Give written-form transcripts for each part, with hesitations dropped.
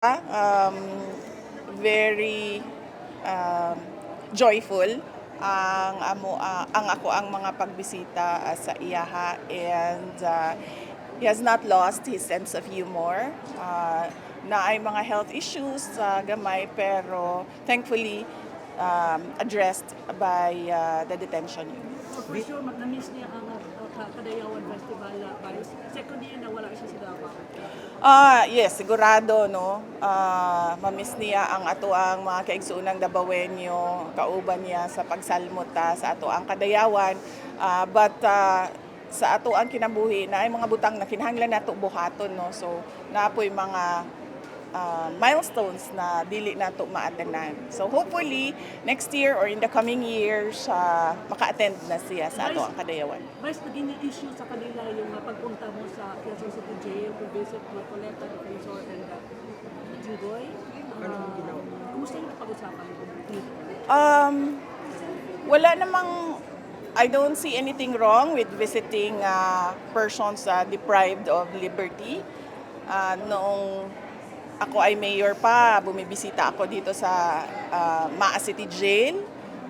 Um, very joyful ang ako ang mga pagbisita sa iyaha, and he has not lost his sense of humor. Na ay mga health issues sa gamay, pero thankfully addressed by the detention unit. So for sure, na-miss niya ang Kadayawan Festival Paris. Second year na wala siya sa Davao. Yes, sigurado, no. Mamiss niya ang ato ang mga kaigsuunang Dabawenyo, kauban niya sa pagsalmot sa ato ang Kadayawan. But sa ato ang kinabuhi na ay mga butang na kinahanglan nato buhaton, no. So naapoy mga milestones na dili nato ma-attendan. So hopefully next year or in the coming years maka-attend na siya sa ato ang Kadayawan. Vice, naging issue sa kanila yung pagpunta mo sa Quezon City Jail to visit Marcoleta, Defensor, and Jinggoy. Kumusta yung pag-usapan dito? Wala namang, I don't see anything wrong with visiting persons deprived of liberty. Noong ako ay mayor pa, bumibisita ako dito sa Maa City Jail.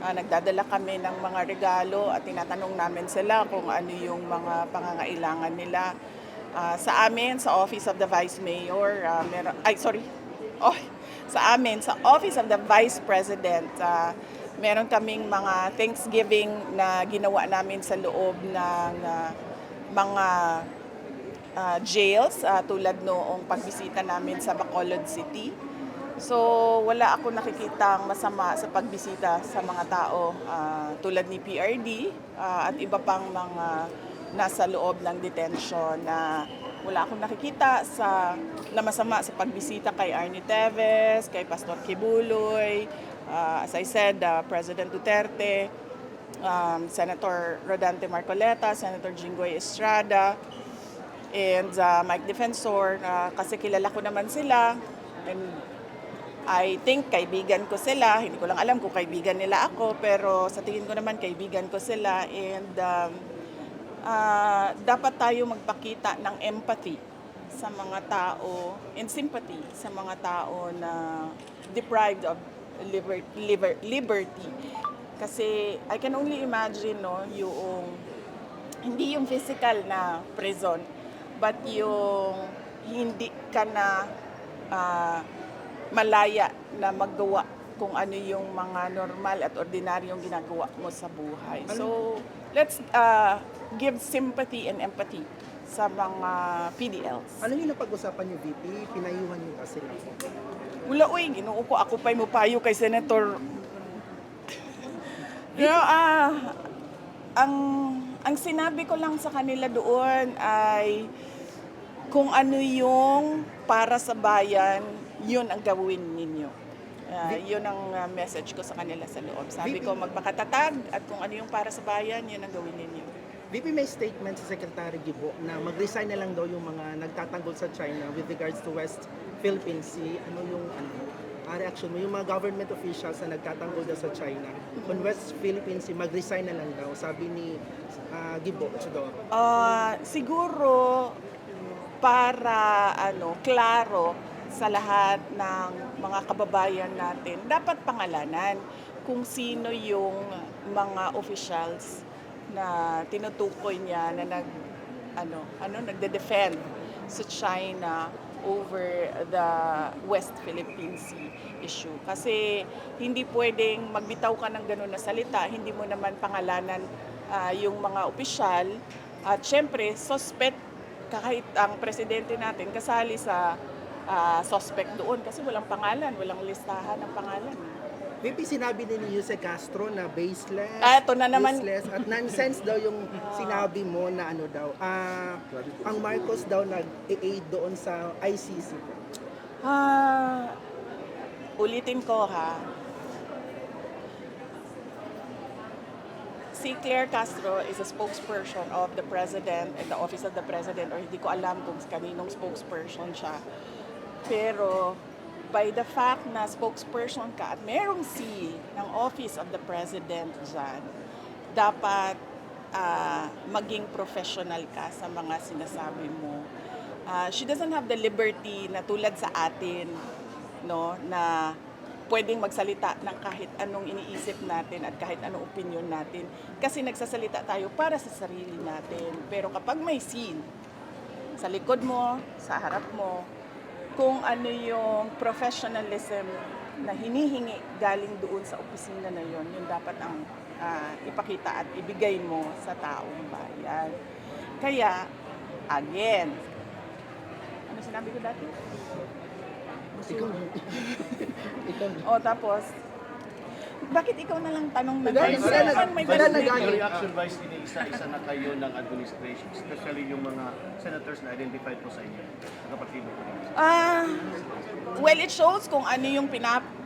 Nagdadala kami ng mga regalo at tinatanong namin sila kung ano yung mga pangangailangan nila. Sa amin, sa Office of the Vice Mayor, sa amin, sa Office of the Vice President, meron kaming mga Thanksgiving na ginawa namin sa loob ng mga jails, tulad noong pagbisita namin sa Bacolod City. So wala ako nakikitang masama sa pagbisita sa mga tao tulad ni PRD at iba pang mga nasa loob ng detention. Wala akong nakikita na masama sa pagbisita kay Arnie Teves, kay Pastor Kibuloy, as I said, President Duterte, Senator Rodante Marcoleta, Senator Jinggoy Estrada, and Mike Defensor, kasi kilala ko naman sila, and I think kaibigan ko sila. Hindi ko lang alam kung kaibigan nila ako, pero sa tingin ko naman kaibigan ko sila, and dapat tayo magpakita ng empathy sa mga tao and sympathy sa mga tao na deprived of liberty. Kasi I can only imagine, no, hindi yung physical na prison, but yung hindi ka na malaya na maggawa kung ano yung mga normal at ordinaryong ginagawa mo sa buhay. So, let's give sympathy and empathy sa mga PDLs. Ano yung napag-usapan niyo, VP? Pinayuhan niyo kasi lang. Wala, uy, ginoo ko, ako pa'y mupayo kay Senator. Ang sinabi ko lang sa kanila doon ay kung ano yung para sa bayan, yun ang gawin ninyo. Yun ang message ko sa kanila sa loob. Sabi ko, magpakatatag at kung ano yung para sa bayan, yun ang gawin ninyo. VP, may statement sa Secretary Gibo na mag-resign na lang daw yung mga nagtatanggol sa China with regards to West Philippine Sea. Ano yung reaction mo? Yung mga government officials na nagtatanggol daw sa China on West Philippine Sea, mag-resign na lang daw, sabi ni Gibo Chodoro. Siguro para klaro sa lahat ng mga kababayan natin, dapat pangalanan kung sino yung mga officials na tinutukoy niya na nagde-defend sa China over the West Philippine Sea issue. Kasi hindi pwedeng magbitaw ka ng gano'n na salita, hindi mo naman pangalanan yung mga opisyal, at syempre suspect kahit ang presidente natin kasali sa suspect doon kasi walang pangalan, walang listahan ng pangalan. VP, sinabi din ni Jose Castro na baseless, Ito na naman. useless, at nonsense daw yung sinabi mo na ang Marcos daw nag-aid doon sa ICC. Ulitin ko si Claire Castro is a spokesperson of the President and the Office of the President, or hindi ko alam kung kaninong spokesperson siya. Pero by the fact na spokesperson ka at merong C ng Office of the President dyan, dapat maging professional ka sa mga sinasabi mo. She doesn't have the liberty na tulad sa atin no, na pwedeng magsalita ng kahit anong iniisip natin at kahit anong opinion natin. Kasi nagsasalita tayo para sa sarili natin. Pero kapag may scene, sa likod mo, sa harap mo, kung ano yung professionalism na hinihingi galing doon sa opisina na yon, yun dapat ang ipakita at ibigay mo sa taong bayan. Kaya, again, ano sinabi ko dati? O tapos, bakit ikaw na lang tanong ng Wala, may wala tanong na dito? Your reaction wise, iniisa-isa na kayo ng administration, especially yung mga senators na identified po sa inyo, sa partido po ninyo. Well, it shows kung ano yung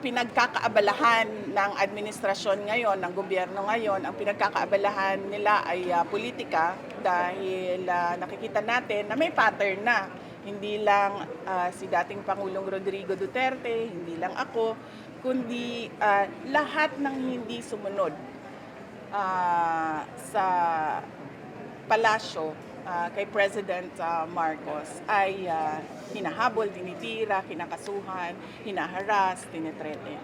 pinagkakaabalahan ng administrasyon ngayon, ng gobyerno ngayon. Ang pinagkakaabalahan nila ay politika dahil nakikita natin na may pattern na. Hindi lang si dating Pangulong Rodrigo Duterte, hindi lang ako, kundi lahat ng hindi sumunod sa palasyo kay President Marcos ay hinahabol, tinitira, kinakasuhan, hinaharas, tinitrete.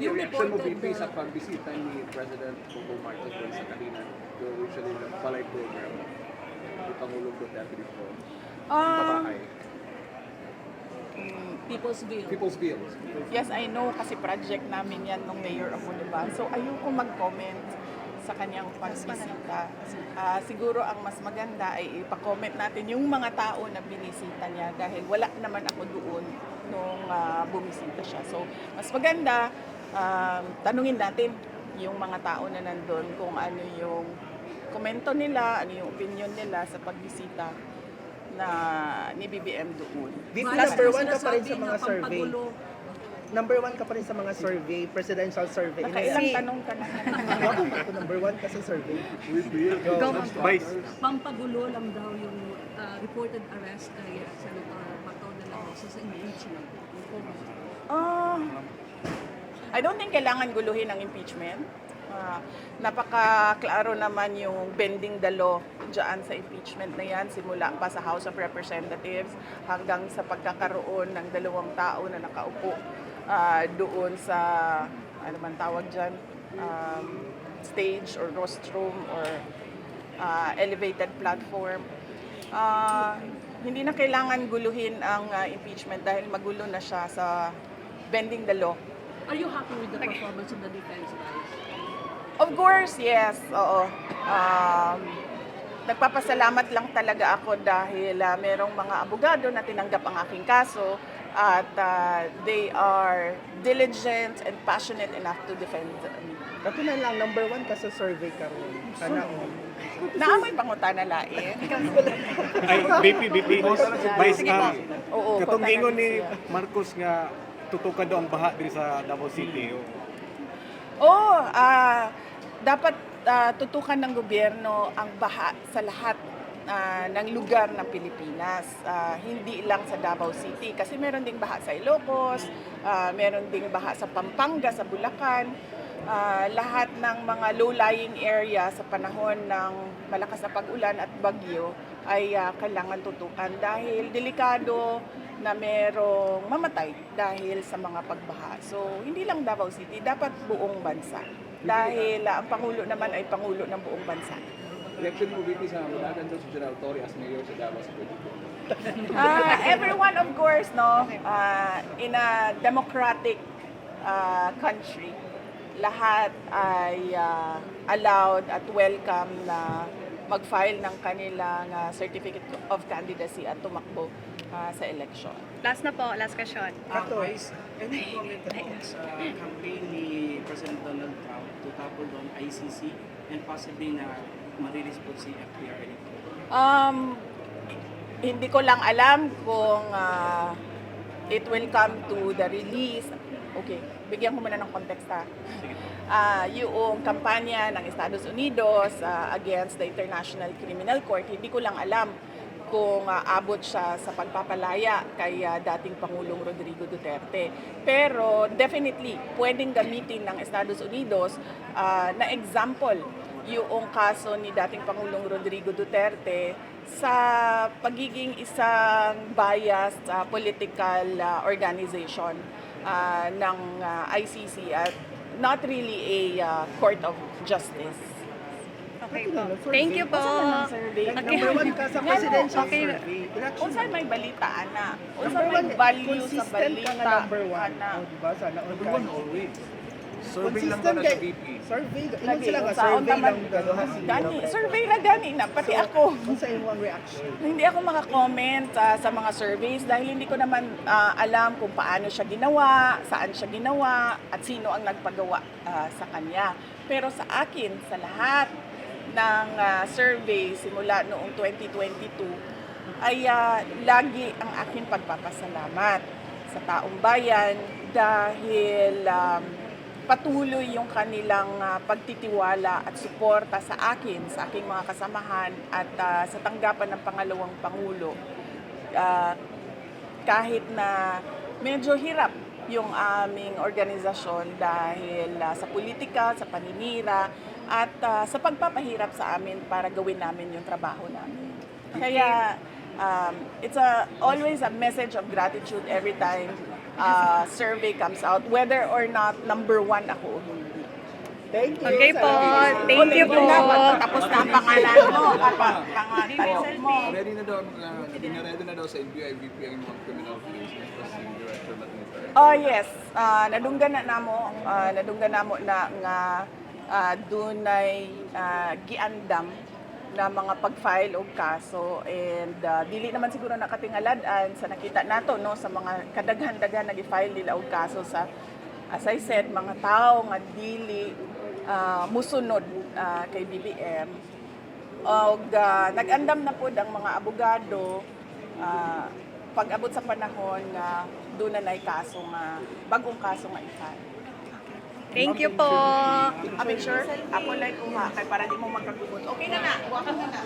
Yung reaction mo, VP, sa pagbisita ni President Bongbong Marcos doon sa kanina, usually ng Balay program ni Pangulong Duterte dito, babae, People's Bill. People's Bill. Yes, I know kasi project namin yan nung mayor ako, diba? So ayoko mag-comment sa kanyang pagbisita. Siguro ang mas maganda ay ipa-comment natin yung mga tao na binisita niya dahil wala naman ako doon nung bumisita siya. So mas maganda, tanungin natin yung mga tao na nandun kung ano yung komento nila, ano yung opinion nila sa pagbisita na ni BBM doon. VP, Mas number one ka pa rin sinasabi sa na mga survey. pampagulo. Number one ka pa rin sa mga survey, presidential survey. Nakailang tanong ka na. Number one ka sa survey. Pampagulo lang daw yung reported arrest kay Senator Bato de la Rosa sa impeachment. I don't think kailangan guluhin ang impeachment. Napaka-klaro naman yung bending the law dyan sa impeachment na yan, simula pa sa House of Representatives hanggang sa pagkakaroon ng dalawang tao na nakaupo doon sa, ano man tawag dyan, stage or rostrum or elevated platform. Hindi na kailangan guluhin ang impeachment dahil magulo na siya sa bending the law. Are you happy with the performance of the defense, guys? Of course, yes. Oo. Nagpapasalamat lang talaga ako dahil merong mga abogado na tinanggap ang aking kaso at they are diligent and passionate enough to defend me. Katunan lang, number one ka sa survey ka rin. Sana Naamoy pangutana lain. Ay, BP, Vice, Oo, katong pangutana gingon ni siya. Marcos nga tutukan daw ang baha diri sa Davao City. Dapat tutukan ng gobyerno ang baha sa lahat ng lugar ng Pilipinas. Hindi lang sa Davao City kasi meron ding baha sa Ilocos, meron ding baha sa Pampanga, sa Bulacan. Lahat ng mga low-lying area sa panahon ng malakas na pag-ulan at bagyo ay kailangan tutukan dahil delikado na merong mamatay dahil sa mga pagbaha. So, hindi lang Davao City, dapat buong bansa. Dahil ang Pangulo naman ay Pangulo ng buong bansa. Reaction mo, VP, sa mulagan doon si General Torre as mayor sa Davao City. Everyone, of course, no, in a democratic country, lahat ay allowed at welcome na mag-file ng kanilang certificate of candidacy at tumakbo sa election. Last na po, last question. Vice, any comment about sa campaign ni President Donald Trump to topple doon ICC and possibly na marilis po si FPR? Hindi ko lang alam kung it will come to the release. Okay, bigyan ko muna ng context ha. Yung kampanya ng Estados Unidos against the International Criminal Court, hindi ko lang alam kung abot siya sa pagpapalaya kay dating Pangulong Rodrigo Duterte. Pero definitely, pwedeng gamitin ng Estados Unidos na example yung kaso ni dating Pangulong Rodrigo Duterte sa pagiging isang biased political organization ng ICC at not really a court of justice. Okay po. Thank you po. Survey. Number one ka sa presidential Okay. survey. Election. Unsay may balita ana? Unsay Number may one, value sa consistent ka nga balita number one. ana? O, diba? Sana all Number one always. Survey lang Consistent ka na sa kay- VP. Survey. Ingon Lagi, sila nga, sa survey untaman- lang gano'n ha si Gani, Robredo. survey ra gani na pati ako. Kung sa imong reaction. Hindi ako makakomment sa mga surveys dahil hindi ko naman alam kung paano siya ginawa, saan siya ginawa, at sino ang nagpagawa sa kanya. Pero sa akin, sa lahat ng survey simula noong 2022, ay lagi ang aking pagpapasalamat sa taong bayan dahil patuloy yung kanilang pagtitiwala at suporta sa akin, sa aking mga kasamahan at sa tanggapan ng pangalawang Pangulo. Kahit na medyo hirap yung aming organisasyon dahil sa politika, sa paninira at sa pagpapahirap sa amin para gawin namin yung trabaho namin. Kaya it's always a message of gratitude every time survey comes out, whether or not number one ako o hindi. Thank you. Okay po. Thank you po. Tapos na ang pangalan mo, pangalan mo. Ready na daw, ready na daw sa NBI VP ang mga criminal cases kasi si Director Matniter. Oh yes, nadunggan na namo na nga dunay giandam na mga pag-file og kaso and dili naman siguro nakatingaladan sa nakita nato no sa mga kadaghan-daghan na gi-file nila og kaso sa as I said mga tao nga dili musunod kay BBM og nag-andam na pud ang mga abogado pag-abot sa panahon nga dunay kaso nga bagong kaso nga i-file. Thank you po. Make sure, ako like kuha kay para di mo magkagugot. Okay na na, huwag ka na na.